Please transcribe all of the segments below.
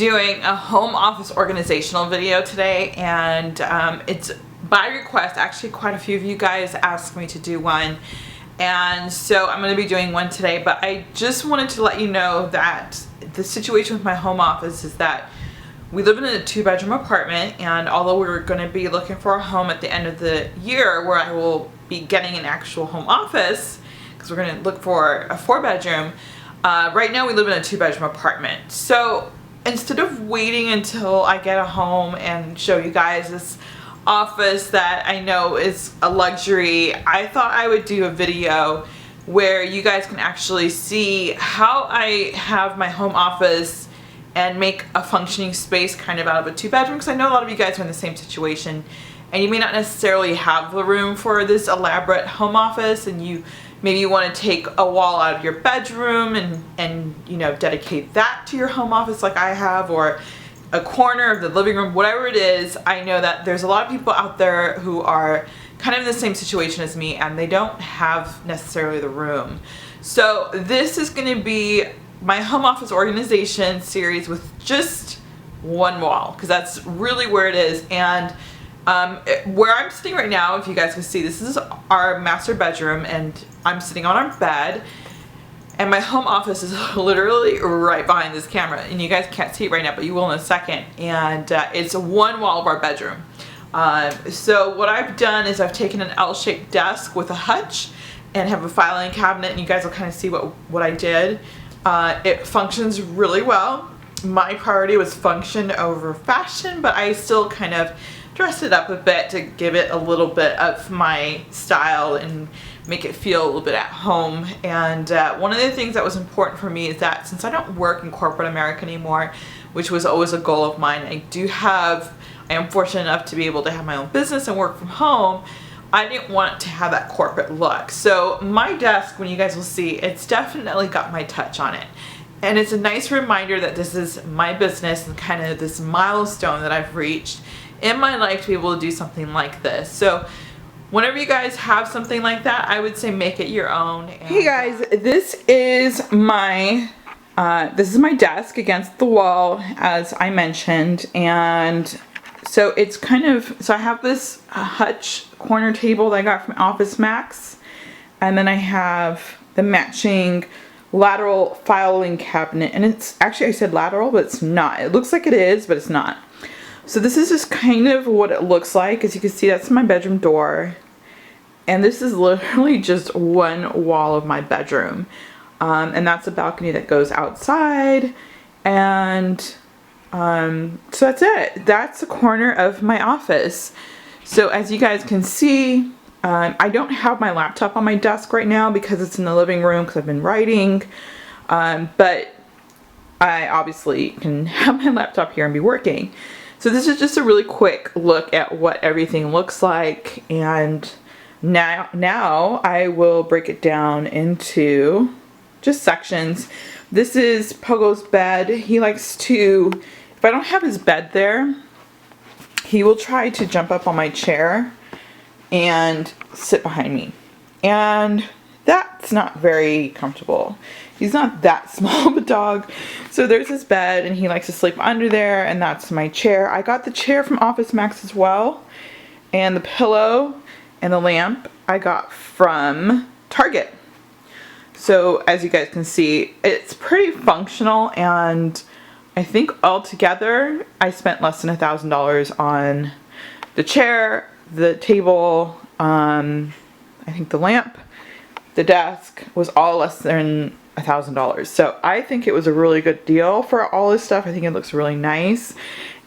doing a home office organizational video today, and it's by request. Actually, quite a few of you guys asked me to do one, and so I'm going to be doing one today. But I just wanted to let you know that the situation with my home office is that we live in a 2-bedroom apartment, and although we're going to be looking for a home at the end of the year where I will be getting an actual home office, because we're going to look for a 4-bedroom, right now we live in a 2-bedroom apartment. So instead of waiting until I get a home and show you guys this office that I know is a luxury, I thought I would do a video where you guys can actually see how I have my home office and make a functioning space kind of out of a 2-bedroom, because I know a lot of you guys are in the same situation and you may not necessarily have the room for this elaborate home office, and maybe you want to take a wall out of your bedroom and you know, dedicate that to your home office like I have, or a corner of the living room, whatever it is. I know that there's a lot of people out there who are kind of in the same situation as me and they don't have necessarily the room. So this is going to be my home office organization series with just one wall, because that's really where it is. And where I'm sitting right now, if you guys can see, this is our master bedroom, and I'm sitting on our bed, and my home office is literally right behind this camera, and you guys can't see it right now, but you will in a second. And it's one wall of our bedroom. So what I've done is I've taken an L-shaped desk with a hutch and have a filing cabinet, and you guys will kind of see what I did. It functions really well. My priority was function over fashion, but I still kind of dressed it up a bit to give it a little bit of my style and make it feel a little bit at home. And one of the things that was important for me is that since I don't work in corporate America anymore, which was always a goal of mine, I am fortunate enough to be able to have my own business and work from home. I didn't want to have that corporate look. So my desk, when you guys will see, it's definitely got my touch on it. And it's a nice reminder that this is my business and kind of this milestone that I've reached in my life to be able to do something like this. So whenever you guys have something like that, I would say make it your own. Hey guys, this is my desk against the wall, as I mentioned. And so it's kind of, so I have this hutch corner table that I got from Office Max, and then I have the matching lateral filing cabinet, and it's actually, I said lateral, but it's not. It looks like it is, but it's not. So this is just kind of what it looks like. As you can see, that's my bedroom door, and this is literally just one wall of my bedroom, and that's a balcony that goes outside. And so that's it. That's the corner of my office. So as you guys can see, I don't have my laptop on my desk right now because it's in the living room because I've been writing, but I obviously can have my laptop here and be working. So this is just a really quick look at what everything looks like, and now I will break it down into just sections. This is Pogo's bed. He likes to, if I don't have his bed there, he will try to jump up on my chair and sit behind me, and that's not very comfortable. He's not that small of a dog. So there's his bed, and he likes to sleep under there, and that's my chair. I got the chair from Office Max as well, and the pillow and the lamp I got from Target. So as you guys can see, it's pretty functional, and I think altogether I spent less than $1,000 on the chair, the table, I think the lamp, the desk was all less than $1,000. So I think it was a really good deal for all this stuff. I think it looks really nice.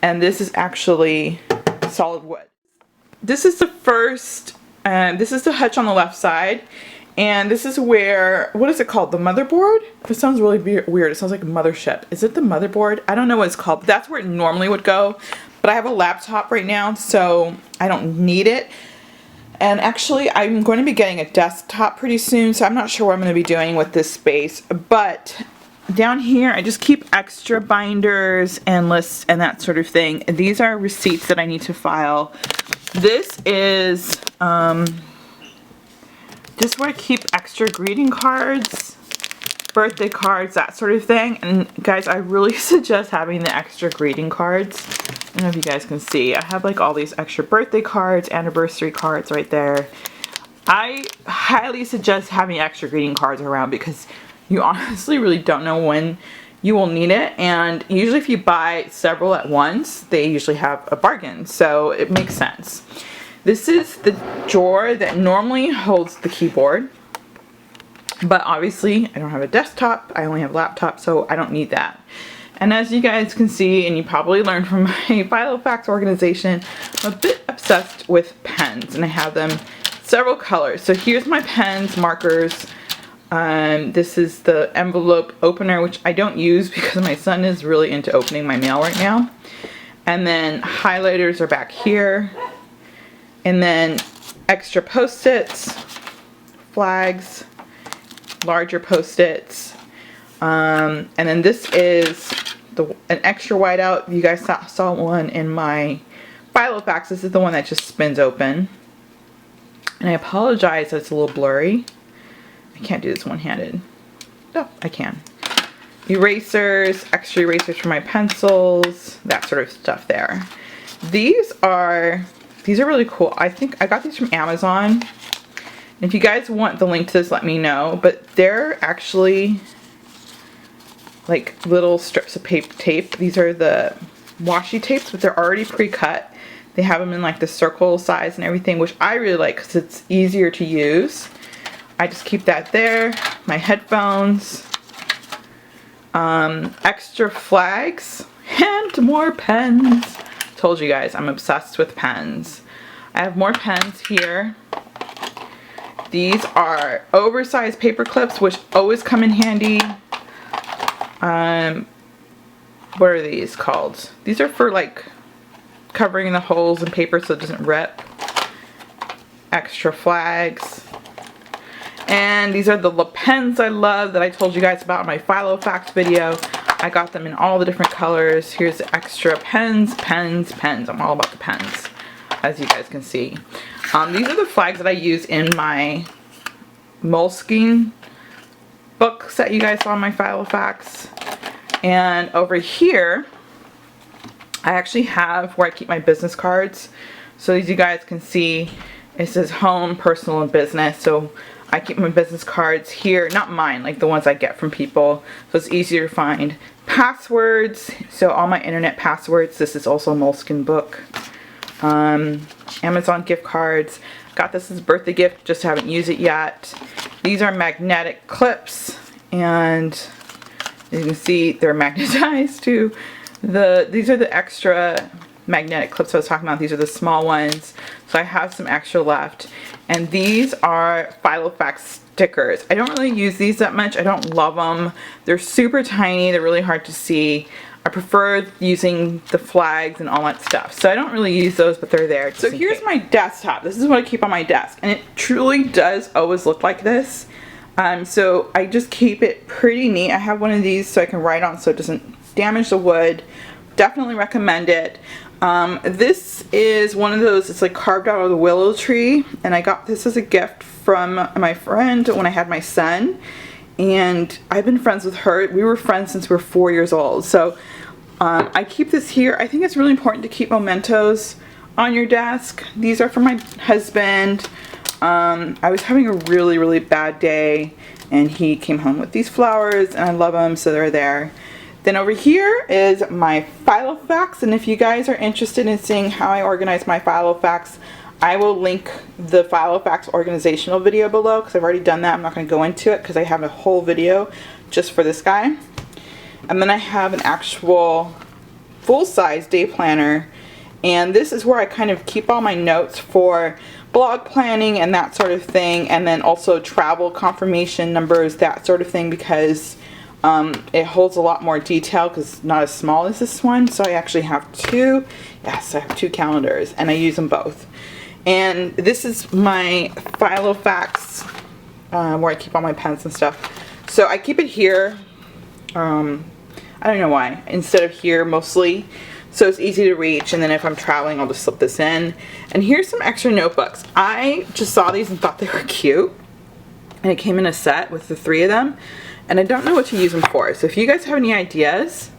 And this is actually solid wood. This is the first, this is the hutch on the left side. And this is where, what is it called? The motherboard? It sounds really weird. It sounds like a mothership. Is it the motherboard? I don't know what it's called, but that's where it normally would go. But I have a laptop right now, so I don't need it. And actually, I'm going to be getting a desktop pretty soon, so I'm not sure what I'm going to be doing with this space. But down here, I just keep extra binders and lists and that sort of thing. And these are receipts that I need to file. This is just where I keep extra greeting cards birthday cards, that sort of thing. And guys, I really suggest having the extra greeting cards. I don't know if you guys can see. I have like all these extra birthday cards, anniversary cards right there. I highly suggest having extra greeting cards around because you honestly really don't know when you will need it. And usually if you buy several at once, they usually have a bargain. So it makes sense. This is the drawer that normally holds the keyboard. But obviously, I don't have a desktop, I only have a laptop, so I don't need that. And as you guys can see, and you probably learned from my Filofax organization, I'm a bit obsessed with pens, and I have them several colors. So here's my pens, markers. This is the envelope opener, which I don't use because my son is really into opening my mail right now. And then highlighters are back here. And then extra post-its, flags, larger post-its, and then this is an extra whiteout. You guys saw one in my Filofax. This is the one that just spins open, and I apologize that it's a little blurry. I can't do this one-handed. No, I can. Erasers, extra erasers for my pencils, that sort of stuff there. These are really cool. I think I got these from Amazon. If you guys want the link to this, let me know. But they're actually like little strips of paper tape. These are the washi tapes, but they're already pre-cut. They have them in like the circle size and everything, which I really like because it's easier to use. I just keep that there. My headphones, extra flags, and more pens. Told you guys, I'm obsessed with pens. I have more pens here. These are oversized paper clips, which always come in handy. What are these called? These are for like covering the holes in paper so it doesn't rip. Extra flags. And these are the pens I love that I told you guys about in my Filofax video. I got them in all the different colors. Here's the extra pens, pens, pens. I'm all about the pens, as you guys can see. These are the flags that I use in my Moleskine books that you guys saw in my Filofax. And over here, I actually have where I keep my business cards. So as you guys can see, it says home, personal, and business. So I keep my business cards here, not mine, like the ones I get from people. So it's easier to find. Passwords, so all my internet passwords. This is also a Moleskine book. Amazon gift cards. Got this as a birthday gift, just haven't used it yet. These are magnetic clips, and you can see they're magnetized too. These are the extra magnetic clips I was talking about. These are the small ones, so I have some extra left. And these are Filofax stickers. I don't really use these that much. I don't love them. They're super tiny. They're really hard to see. I prefer using the flags and all that stuff. So I don't really use those, but they're there. So here's my desktop. This is what I keep on my desk. And it truly does always look like this. So I just keep it pretty neat. I have one of these so I can write on so it doesn't damage the wood. Definitely recommend it. This is one of those, it's like carved out of the willow tree. And I got this as a gift from my friend when I had my son. And I've been friends with her. We were friends since we were 4 years old. So I keep this here. I think it's really important to keep mementos on your desk. These are for my husband. I was having a really, really bad day, and he came home with these flowers, and I love them, so they're there. Then over here is my Filofax, and if you guys are interested in seeing how I organize my Filofax, I will link the Filofax organizational video below because I've already done that. I'm not going to go into it because I have a whole video just for this guy. And then I have an actual full-size day planner, and this is where I kind of keep all my notes for blog planning and that sort of thing, and then also travel confirmation numbers, that sort of thing, because it holds a lot more detail because it's not as small as this one. So I actually have two. Yes, I have two calendars, and I use them both. And this is my Filofax where I keep all my pens and stuff. So I keep it here. I don't know why. Instead of here mostly. So it's easy to reach, and then if I'm traveling, I'll just slip this in. And here's some extra notebooks. I just saw these and thought they were cute. And it came in a set with the 3 of them. and I don't know what to use them for. So if you guys have any ideas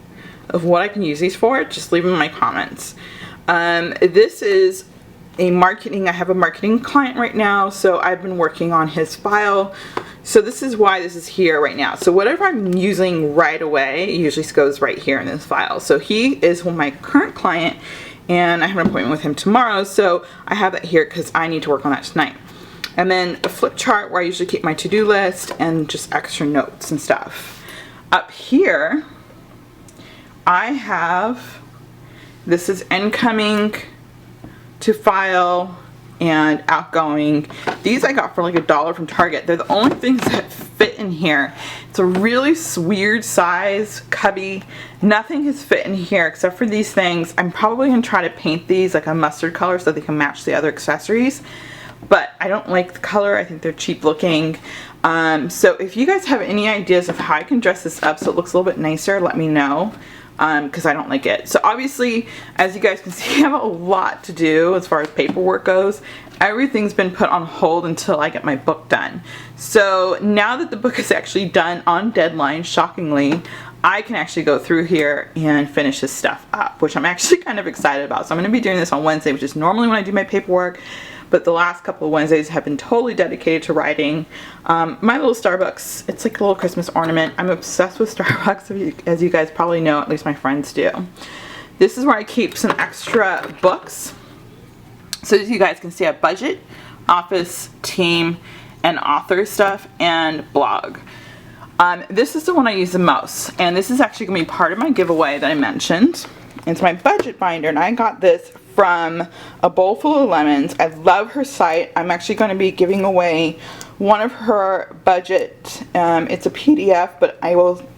of what I can use these for, just leave them in my comments. This is I have a marketing client right now, so I've been working on his file. So this is why this is here right now. So whatever I'm using right away usually goes right here in this file. So he is my current client, and I have an appointment with him tomorrow, so I have that here because I need to work on that tonight. And then a flip chart where I usually keep my to-do list and just extra notes and stuff. Up here, I have, this is incoming to file and outgoing. These I got for like $1 from Target. They're the only things that fit in here. It's a really weird size cubby. Nothing has fit in here except for these things. I'm probably gonna try to paint these like a mustard color so they can match the other accessories. But I don't like the color. I think they're cheap looking. So if you guys have any ideas of how I can dress this up so it looks a little bit nicer, let me know. Because I don't like it. So obviously, as you guys can see, I have a lot to do as far as paperwork goes. Everything's been put on hold until I get my book done. So now that the book is actually done on deadline, shockingly, I can actually go through here and finish this stuff up, which I'm actually kind of excited about. So I'm going to be doing this on Wednesday, which is normally when I do my paperwork. But the last couple of Wednesdays have been totally dedicated to writing. My little Starbucks, it's like a little Christmas ornament. I'm obsessed with Starbucks, as you guys probably know, at least my friends do. This is where I keep some extra books. So as you guys can see, I have budget, office, team, and author stuff, and blog. This is the one I use the most, and this is actually going to be part of my giveaway that I mentioned. It's my budget binder, and I got this from A Bowl Full of Lemons. I love her site. I'm actually going to be giving away one of her budget. It's a PDF, but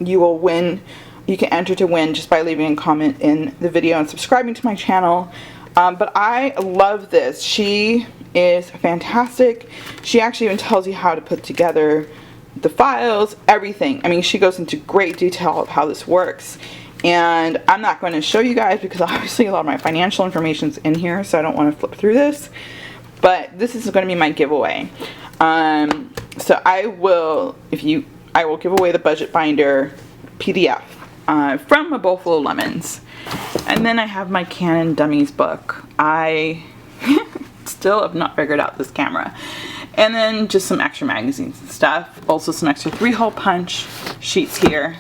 you will win. You can enter to win just by leaving a comment in the video and subscribing to my channel. But I love this. She is fantastic. She actually even tells you how to put together the files, everything. I mean, she goes into great detail of how this works. And I'm not going to show you guys because obviously a lot of my financial information is in here, so I don't want to flip through this. But this is going to be my giveaway. So I will give away the budget binder PDF from A Bowl Full of Lemons. And then I have my Canon Dummies book. I still have not figured out this camera. And then just some extra magazines and stuff. Also some extra 3-hole punch sheets here,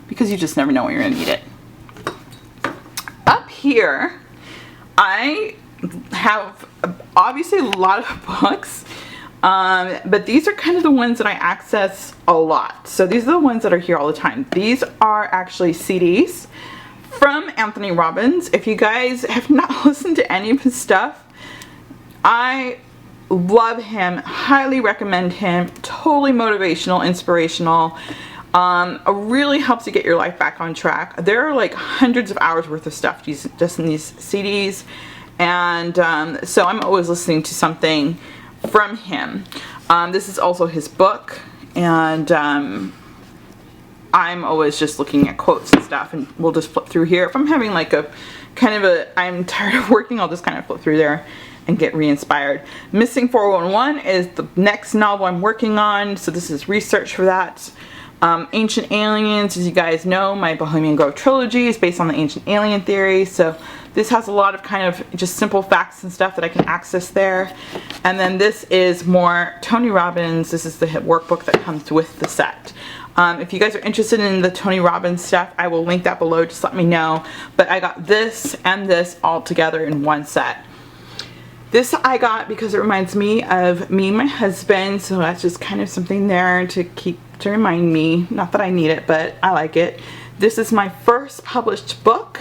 because you just never know when you're going to need it. Up here, I have obviously a lot of books, but these are kind of the ones that I access a lot. So these are the ones that are here all the time. These are actually CDs from Anthony Robbins. If you guys have not listened to any of his stuff, I love him, highly recommend him, totally motivational, inspirational. Really helps you get your life back on track. There are like hundreds of hours worth of stuff just in these CDs, and so I'm always listening to something from him. This is also his book, and I'm always just looking at quotes and stuff, and we'll just flip through here. If I'm having like I'm tired of working, I'll just kind of flip through there and get re-inspired. Missing 411 is the next novel I'm working on, so this is research for that. Ancient Aliens, as you guys know, my Bohemian Grove trilogy is based on the ancient alien theory, so this has a lot of kind of just simple facts and stuff that I can access there. And then this is more Tony Robbins. This is the workbook that comes with the set. If you guys are interested in the Tony Robbins stuff, I will link that below, just let me know. But I got this and this all together in one set. This I got because it reminds me of me and my husband, so that's just kind of something there to remind me. Not that I need it, but I like it. This is my first published book,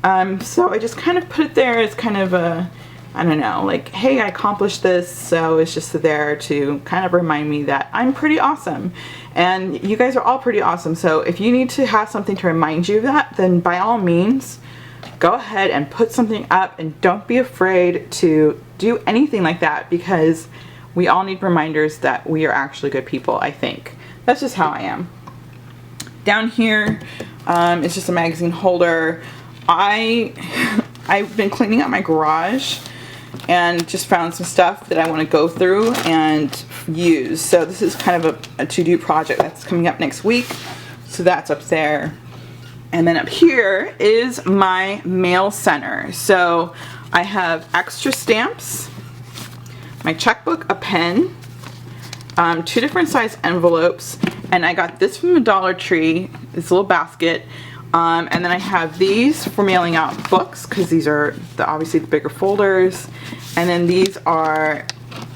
so I just kind of put it there as kind of a, I don't know, like, hey, I accomplished this, so it's just there to kind of remind me that I'm pretty awesome, and you guys are all pretty awesome. So if you need to have something to remind you of that, then by all means, go ahead and put something up, and don't be afraid to do anything like that, because we all need reminders that we are actually good people, I think. That's just how I am. Down here, it's just a magazine holder. I've been cleaning out my garage, and just found some stuff that I want to go through and use. So this is kind of a to-do project that's coming up next week. So that's up there. And then up here is my mail center. So I have extra stamps, my checkbook, a pen, 2 different size envelopes, and I got this from the Dollar Tree, this little basket. And then I have these for mailing out books, because these are obviously the bigger folders. And then these are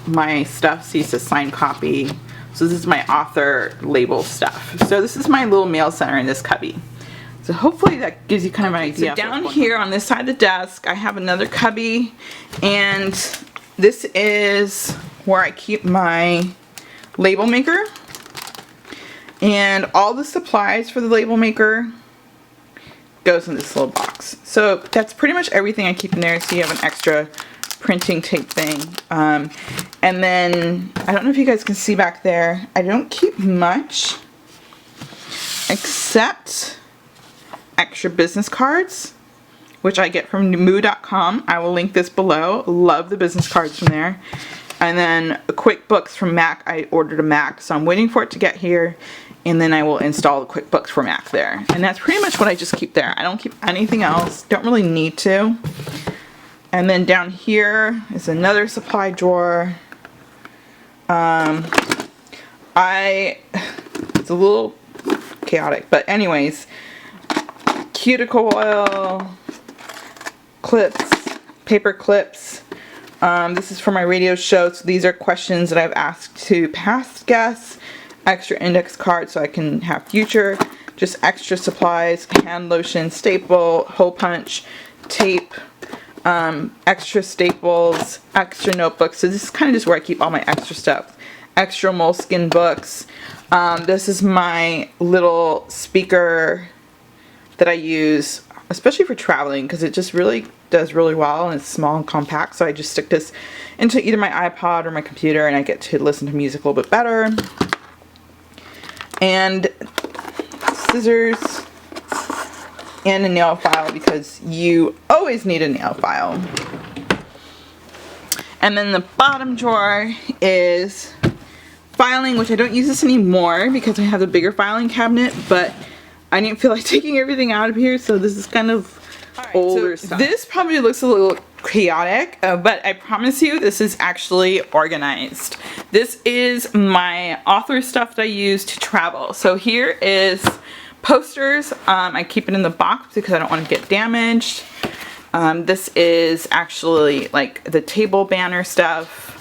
my stuff, so it's a signed copy. So this is my author label stuff. So this is my little mail center in this cubby. So hopefully that gives you kind of an idea. So down here on this side of the desk, I have another cubby, and this is where I keep my label maker and all the supplies for the label maker goes in this little box. So that's pretty much everything I keep in there. So you have an extra printing tape thing, and then I don't know if you guys can see back there, I don't keep much except extra business cards, which I get from moo.com. I will link this below. Love the business cards from there. And then QuickBooks from Mac. I ordered a Mac, so I'm waiting for it to get here, and then I will install the QuickBooks for Mac there. And that's pretty much what I just keep there. I don't keep anything else. Don't really need to. And then down here is another supply drawer. It's a little chaotic, but anyways, cuticle oil, clips, paper clips. This is for my radio show, so these are questions that I've asked to past guests. Extra index cards so I can have future. Just extra supplies, hand lotion, staple, hole punch, tape, extra staples, extra notebooks. So this is kind of just where I keep all my extra stuff. Extra moleskin books. This is my little speaker that I use, especially for traveling, because it just really does really well, and it's small and compact. So I just stick this into either my iPod or my computer, and I get to listen to music a little bit better. And scissors and a nail file, because you always need a nail file. And then the bottom drawer is filing, which I don't use this anymore because I have a bigger filing cabinet, but I didn't feel like taking everything out of here, so this is kind of older stuff. This probably looks a little chaotic, but I promise you this is actually organized. This is my author stuff that I use to travel. So here is posters. I keep it in the box because I don't want to get damaged. This is actually like the table banner stuff.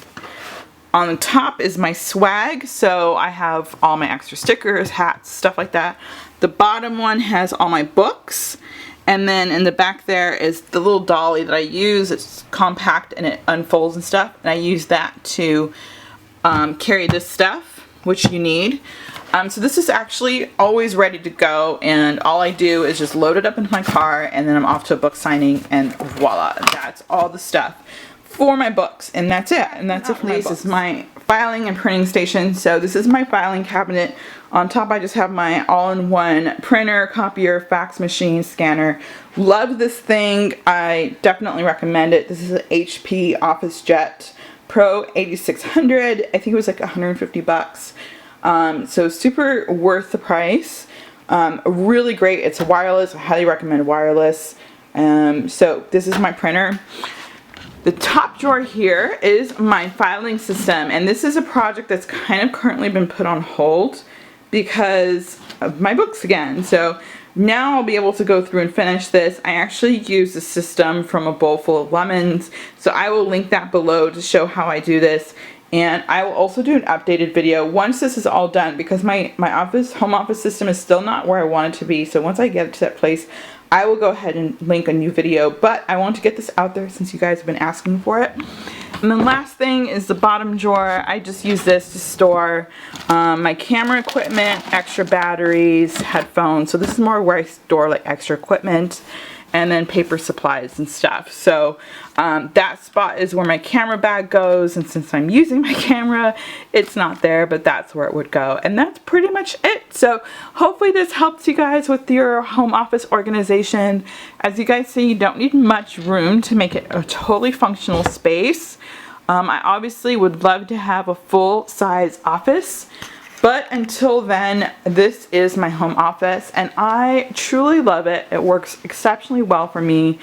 On the top is my swag, so I have all my extra stickers, hats, stuff like that. The bottom one has all my books, and then in the back there is the little dolly that I use. It's compact and it unfolds and stuff, and I use that to carry this stuff, which you need. So this is actually always ready to go, and all I do is just load it up into my car, and then I'm off to a book signing, and voila, that's all the stuff for my books, and that's it. And that's it for my books. This is my filing and printing station. So this is my filing cabinet. On top I just have my all-in-one printer, copier, fax machine, scanner. Love this thing. I definitely recommend it. This is an HP OfficeJet Pro 8600. I think it was like 150 bucks. So super worth the price. Really great. It's wireless. I highly recommend wireless. So this is my printer. The top drawer here is my filing system, and this is a project that's kind of currently been put on hold because of my books again. So now I'll be able to go through and finish this. I actually use the system from A Bowl Full of Lemons, so I will link that below to show how I do this. And I will also do an updated video once this is all done, because my home office system is still not where I want it to be. So once I get it to that place, I will go ahead and link a new video, but I want to get this out there since you guys have been asking for it. And then last thing is the bottom drawer. I just use this to store my camera equipment, extra batteries, headphones. So this is more where I store like extra equipment. and then paper supplies and stuff. So that spot is where my camera bag goes, and since I'm using my camera, it's not there, but that's where it would go. And that's pretty much it. So hopefully this helps you guys with your home office organization. As you guys see, you don't need much room to make it a totally functional space. I obviously would love to have a full-size office, but until then, this is my home office, and I truly love it. It works exceptionally well for me.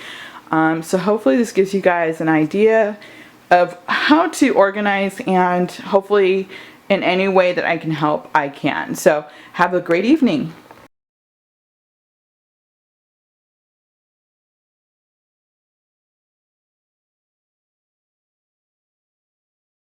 So hopefully this gives you guys an idea of how to organize, and hopefully in any way that I can help, I can. So have a great evening.